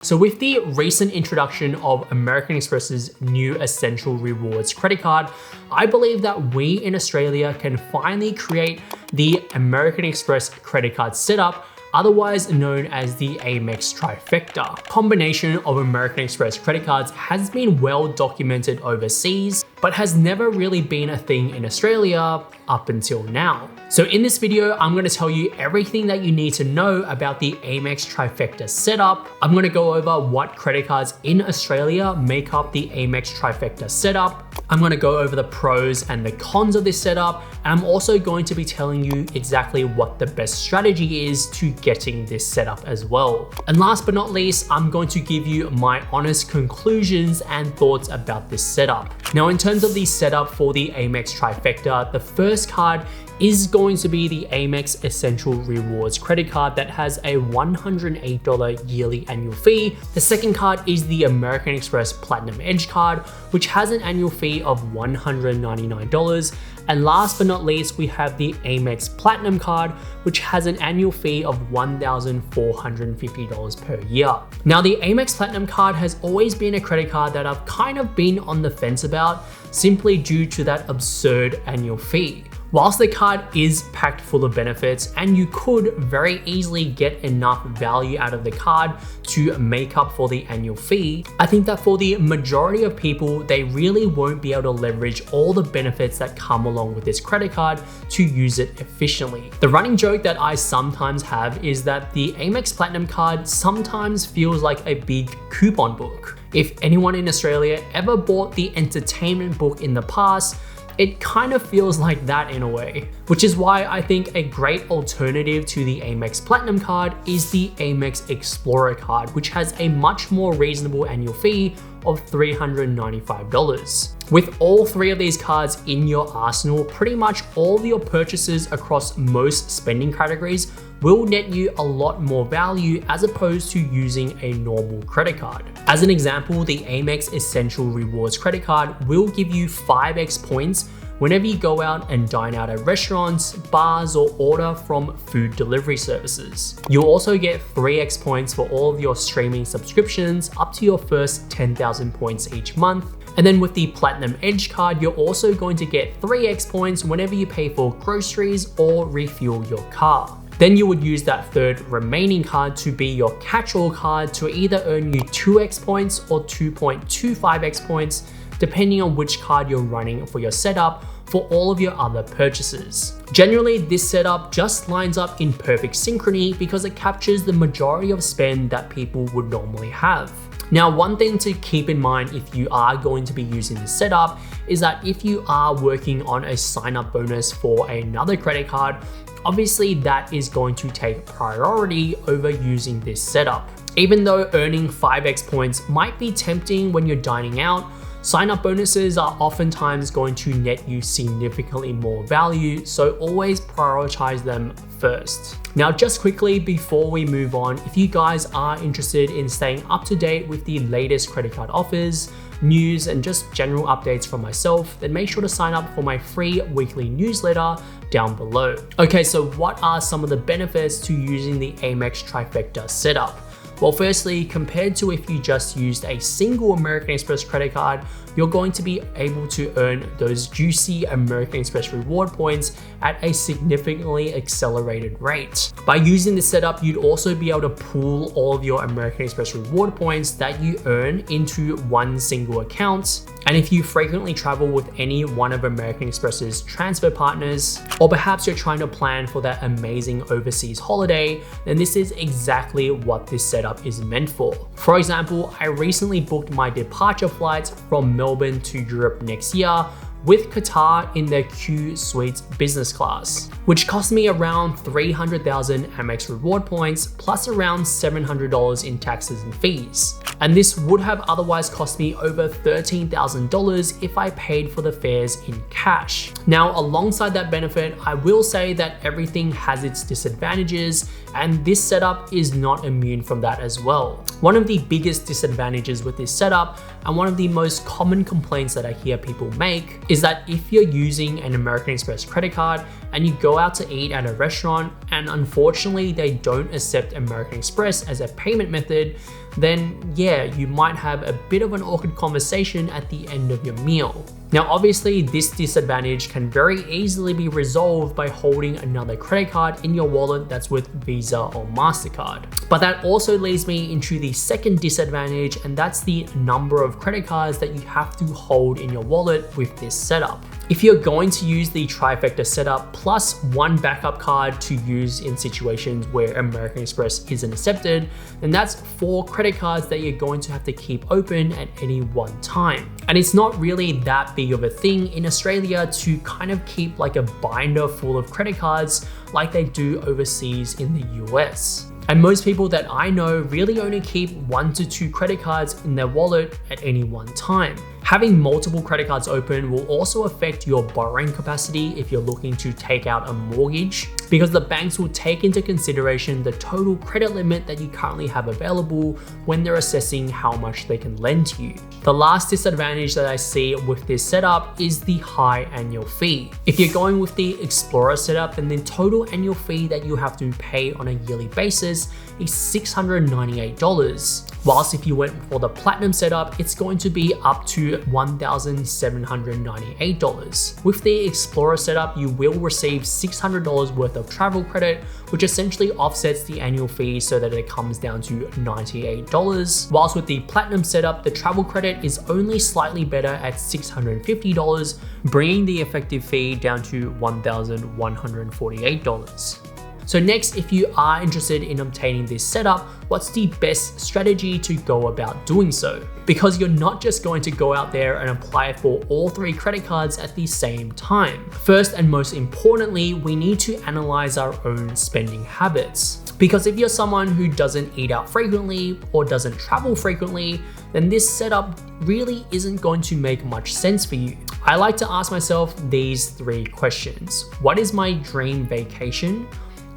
So with the recent introduction of American Express's new Essential Rewards credit card, I believe that we in Australia can finally create the American Express credit card setup, otherwise known as the Amex Trifecta. Combination of American Express credit cards has been well documented overseas, but has never really been a thing in Australia up until now. So in this video, I'm going to tell you everything that you need to know about the Amex Trifecta setup. I'm going to go over what credit cards in Australia make up the Amex Trifecta setup. I'm going to go over the pros and the cons of this setup. And I'm also going to be telling you exactly what the best strategy is to getting this setup as well. And last but not least, I'm going to give you my honest conclusions and thoughts about this setup. Now, in terms of the setup for the Amex Trifecta, the first card is going to be the Amex Essential Rewards credit card that has a $108 yearly annual fee. The second card is the American Express Platinum Edge card, which has an annual fee of $199. And last but not least, we have the Amex Platinum card, which has an annual fee of $1,450 per year. Now, the Amex Platinum card has always been a credit card that I've kind of been on the fence about, simply due to that absurd annual fee. Whilst the card is packed full of benefits and you could very easily get enough value out of the card to make up for the annual fee, I think that for the majority of people, they really won't be able to leverage all the benefits that come along with this credit card to use it efficiently. The running joke that I sometimes have is that the Amex Platinum card sometimes feels like a big coupon book. If anyone in Australia ever bought the entertainment book in the past, it kind of feels like that in a way, which is why I think a great alternative to the Amex Platinum card is the Amex Explorer card, which has a much more reasonable annual fee of $395. With all three of these cards in your arsenal, pretty much all of your purchases across most spending categories will net you a lot more value as opposed to using a normal credit card. As an example, the Amex Essential Rewards credit card will give you 5x points whenever you go out and dine out at restaurants, bars, or order from food delivery services. You'll also get 3x points for all of your streaming subscriptions up to your first 10,000 points each month. And then with the Platinum Edge card, you're also going to get 3x points whenever you pay for groceries or refuel your car. Then you would use that third remaining card to be your catch-all card to either earn you 2x points or 2.25x points, depending on which card you're running for your setup for all of your other purchases. Generally, this setup just lines up in perfect synchrony because it captures the majority of spend that people would normally have. Now, one thing to keep in mind if you are going to be using this setup is that if you are working on a sign-up bonus for another credit card, obviously that is going to take priority over using this setup. Even though earning 5x points might be tempting when you're dining out, sign-up bonuses are oftentimes going to net you significantly more value, so always prioritize them first. Now, just quickly before we move on, if you guys are interested in staying up to date with the latest credit card offers, news, and just general updates from myself, then make sure to sign up for my free weekly newsletter down below. Okay, so what are some of the benefits to using the Amex Trifecta setup? Well, firstly, compared to if you just used a single American Express credit card, you're going to be able to earn those juicy American Express reward points at a significantly accelerated rate. By using this setup, you'd also be able to pool all of your American Express reward points that you earn into one single account. And if you frequently travel with any one of American Express's transfer partners, or perhaps you're trying to plan for that amazing overseas holiday, then this is exactly what this setup is meant for. For example, I recently booked my departure flights from Melbourne to Europe next year with Qatar in their Q Suites business class, which cost me around 300,000 Amex reward points plus around $700 in taxes and fees. And this would have otherwise cost me over $13,000 if I paid for the fares in cash. Now, alongside that benefit, I will say that everything has its disadvantages, and this setup is not immune from that as well. One of the biggest disadvantages with this setup, and one of the most common complaints that I hear people make, is that if you're using an American Express credit card and you go out to eat at a restaurant and unfortunately they don't accept American Express as a payment method, then yeah, you might have a bit of an awkward conversation at the end of your meal. Now, obviously, this disadvantage can very easily be resolved by holding another credit card in your wallet that's with Visa or MasterCard. But that also leads me into the second disadvantage, and that's the number of credit cards that you have to hold in your wallet with this setup. If you're going to use the Trifecta setup plus one backup card to use in situations where American Express isn't accepted, then that's 4 credit cards that you're going to have to keep open at any one time. And it's not really that big of a thing in Australia to kind of keep like a binder full of credit cards like they do overseas in the US. And most people that I know really only keep 1 to 2 credit cards in their wallet at any one time. Having multiple credit cards open will also affect your borrowing capacity if you're looking to take out a mortgage, because the banks will take into consideration the total credit limit that you currently have available when they're assessing how much they can lend to you. The last disadvantage that I see with this setup is the high annual fee. If you're going with the Explorer setup, then the total annual fee that you have to pay on a yearly basis is $698. Whilst if you went for the Platinum setup, it's going to be up to $1,798. With the Explorer setup, you will receive $600 worth of travel credit, which essentially offsets the annual fee so that it comes down to $98. Whilst with the Platinum setup, the travel credit is only slightly better at $650, bringing the effective fee down to $1,148. So next, if you are interested in obtaining this setup, what's the best strategy to go about doing so? Because you're not just going to go out there and apply for all 3 credit cards at the same time. First and most importantly, we need to analyze our own spending habits. Because if you're someone who doesn't eat out frequently or doesn't travel frequently, then this setup really isn't going to make much sense for you. I like to ask myself these 3 questions. What is my dream vacation?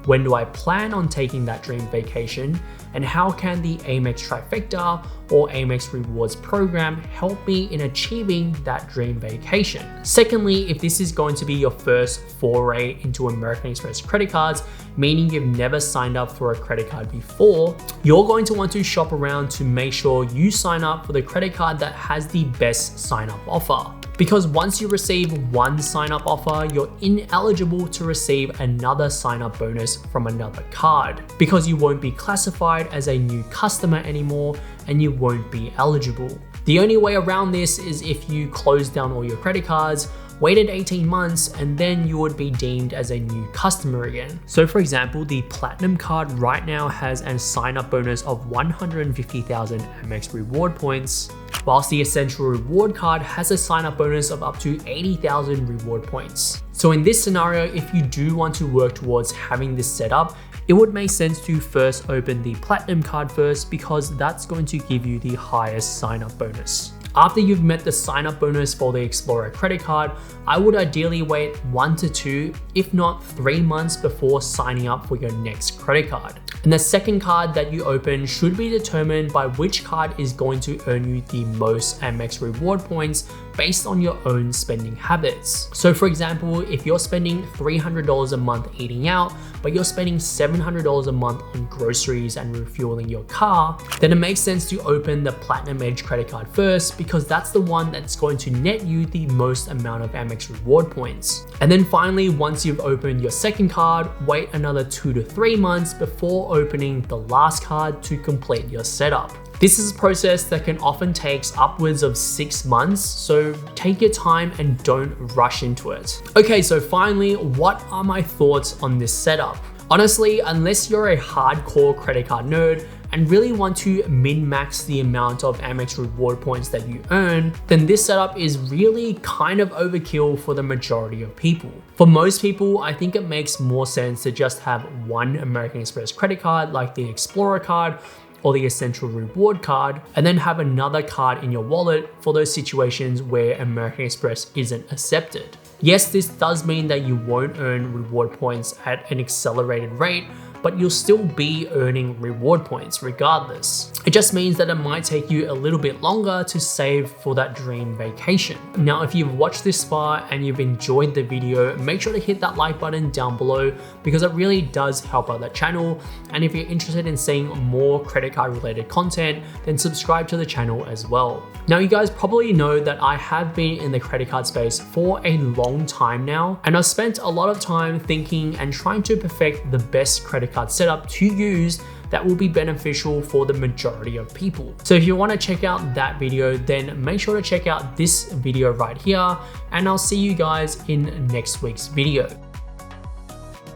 When do I plan on taking that dream vacation? And how can the Amex Trifecta or Amex Rewards program help me in achieving that dream vacation? Secondly, if this is going to be your first foray into American Express credit cards, meaning you've never signed up for a credit card before, you're going to want to shop around to make sure you sign up for the credit card that has the best sign-up offer. Because once you receive one sign-up offer, you're ineligible to receive another sign-up bonus from another card, because you won't be classified as a new customer anymore and you won't be eligible. The only way around this is if you close down all your credit cards, waited 18 months, and then you would be deemed as a new customer again. So for example, the Platinum card right now has a sign-up bonus of 150,000 Amex reward points, whilst the Essential Reward card has a sign-up bonus of up to 80,000 reward points. So in this scenario, if you do want to work towards having this set up, it would make sense to first open the Platinum card first, because that's going to give you the highest sign-up bonus. After you've met the sign-up bonus for the Explorer credit card, I would ideally wait 1 to 2, if not 3 months before signing up for your next credit card. And the second card that you open should be determined by which card is going to earn you the most Amex reward points based on your own spending habits. So for example, if you're spending $300 a month eating out, but you're spending $700 a month on groceries and refueling your car, then it makes sense to open the Platinum Edge credit card first, because that's the one that's going to net you the most amount of Amex reward points. And then finally, once you've opened your second card, wait another 2 to 3 months before opening the last card to complete your setup. This is a process that can often take upwards of 6 months, so take your time and don't rush into it. Okay, so finally, what are my thoughts on this setup? Honestly, unless you're a hardcore credit card nerd and really want to min-max the amount of Amex reward points that you earn, then this setup is really kind of overkill for the majority of people. For most people, I think it makes more sense to just have one American Express credit card like the Explorer card or the Essential Reward card, and then have another card in your wallet for those situations where American Express isn't accepted. Yes, this does mean that you won't earn reward points at an accelerated rate, but you'll still be earning reward points regardless. It just means that it might take you a little bit longer to save for that dream vacation. Now, if you've watched this far and you've enjoyed the video, make sure to hit that like button down below because it really does help out the channel. And if you're interested in seeing more credit card related content, then subscribe to the channel as well. Now, you guys probably know that I have been in the credit card space for a long time now, and I've spent a lot of time thinking and trying to perfect the best credit card setup to use that will be beneficial for the majority of people. So if you want to check out that video, then make sure to check out this video right here, and I'll see you guys in next week's video.